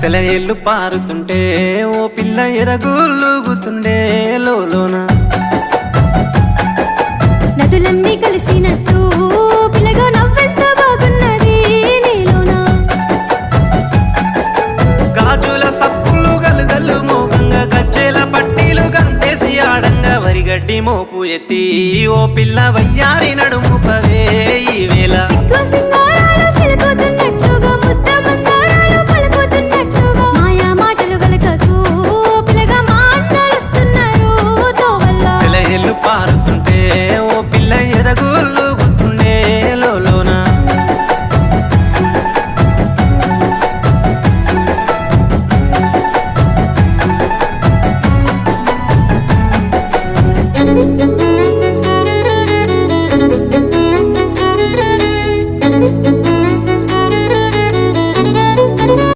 సెలయేళ్ళు పారుతుంటే ఓ పిల్ల ఎదగులుగుతుండే లోన నదులన్నీ కలిసినట్టు పిల్లగా నవ్వెంత బాగున్నది నీలోనా గాజుల సప్పులు గలుగల్లు మోగంగా గజ్జెల పట్టీలు గంతేసి ఆడంగా వరిగడ్డి మోపు ఎత్తి ఓ పిల్ల వయ్యారి నడుము పవే ఈ వేళ